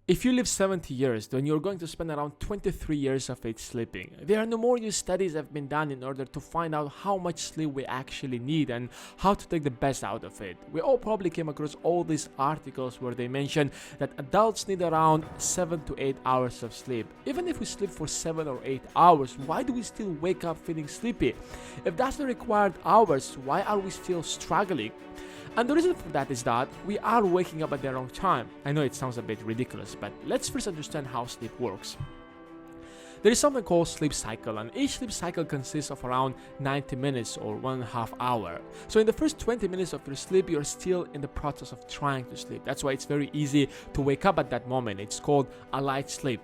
If you live 70 years, then you're going to spend around 23 years of it sleeping. There are numerous studies that have been done in order to find out how much sleep we actually need and how to take the best out of it. We all probably came across all these articles where they mention that adults need around 7 to 8 hours of sleep. Even if we sleep for 7 or 8 hours, why do we still wake up feeling sleepy? If that's the required hours, why are we still struggling? And the reason for that is that we are waking up at the wrong time. I know it sounds a bit ridiculous, but let's first understand how sleep works. There is something called sleep cycle, and each sleep cycle consists of around 90 minutes or 1.5 hours. So in the first 20 minutes of your sleep, you're still in the process of trying to sleep. That's why it's very easy to wake up at that moment. It's called a light sleep.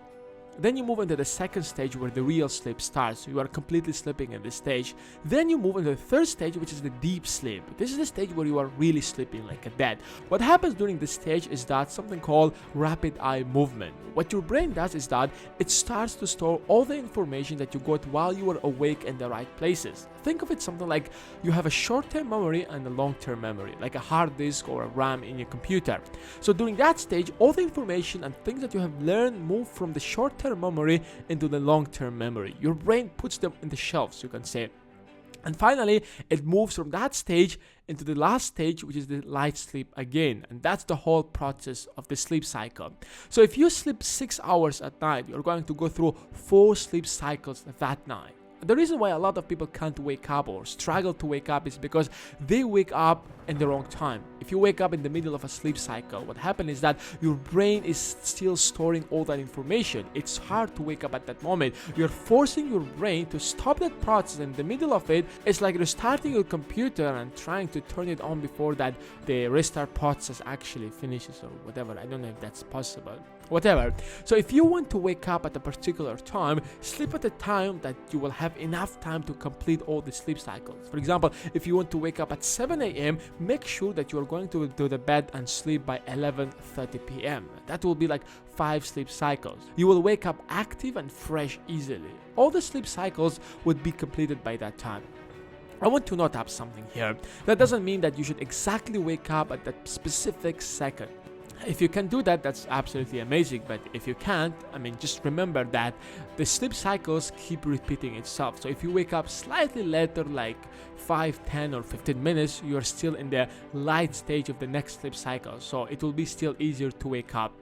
Then you move into the second stage where the real sleep starts. You are completely sleeping in this stage. Then you move into the third stage, which is the deep sleep. This is the stage where you are really sleeping like a dead. What happens during this stage is that something called rapid eye movement. What your brain does is that it starts to store all the information that you got while you were awake in the right places. Think of it something like you have a short-term memory and a long-term memory, like a hard disk or a RAM in your computer. So during that stage, all the information and things that you have learned move from the short-term memory into the long-term memory. Your brain puts them in the shelves, you can say. And finally, it moves from that stage into the last stage, which is the light sleep again. And that's the whole process of the sleep cycle. So if you sleep 6 hours at night, you're going to go through 4 sleep cycles that night. The reason why a lot of people can't wake up or struggle to wake up is because they wake up in the wrong time. If you wake up in the middle of a sleep cycle, what happens is that your brain is still storing all that information. It's hard to wake up at that moment. You're forcing your brain to stop that process in the middle of it. It's like restarting your computer and trying to turn it on before that the restart process actually finishes or whatever. I don't know if that's possible. Whatever. So if you want to wake up at a particular time, sleep at a time that you will have enough time to complete all the sleep cycles. For example, if you want to wake up at 7 a.m., make sure that you are going to do the bed and sleep by 11:30 p.m. That will be like 5 sleep cycles. You will wake up active and fresh easily. All the sleep cycles would be completed by that time. I want to note up something here. That doesn't mean that you should exactly wake up at that specific second. If you can do that, that's absolutely amazing. But if you can't, just remember that the sleep cycles keep repeating itself. So if you wake up slightly later, like 5, 10 or 15 minutes, you're still in the light stage of the next sleep cycle. So it will be still easier to wake up.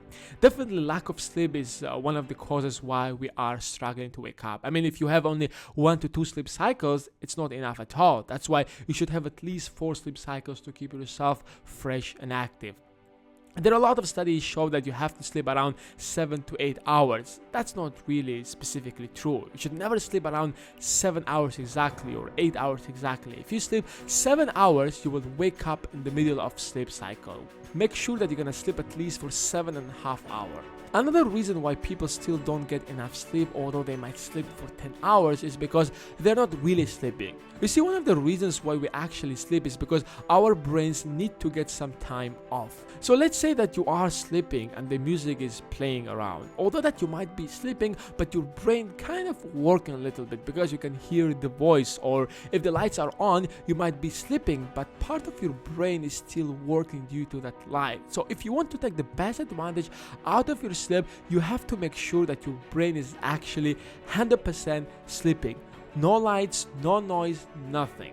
Definitely lack of sleep is one of the causes why we are struggling to wake up. If you have only 1 to 2 sleep cycles, it's not enough at all. That's why you should have at least 4 sleep cycles to keep yourself fresh and active. There are a lot of studies show that you have to sleep around 7 to 8 hours. That's not really specifically true. You should never sleep around 7 hours exactly or 8 hours exactly. If you sleep 7 hours, you will wake up in the middle of sleep cycle. Make sure that you're gonna sleep at least for 7.5 hours. Another reason why people still don't get enough sleep, although they might sleep for 10 hours, is because they're not really sleeping. You see, one of the reasons why we actually sleep is because our brains need to get some time off. So let's say that you are sleeping and the music is playing around. Although that you might be sleeping, but your brain kind of working a little bit because you can hear the voice, or if the lights are on, you might be sleeping, but part of your brain is still working due to that light. So if you want to take the best advantage out of your sleep, you have to make sure that your brain is actually 100% sleeping. No lights, no noise, nothing.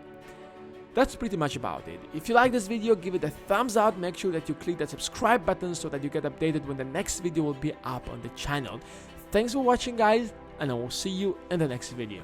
That's pretty much about it. If you like this video, give it a thumbs up. Make sure that you click that subscribe button so that you get updated when the next video will be up on the channel. Thanks for watching, guys, and I will see you in the next video.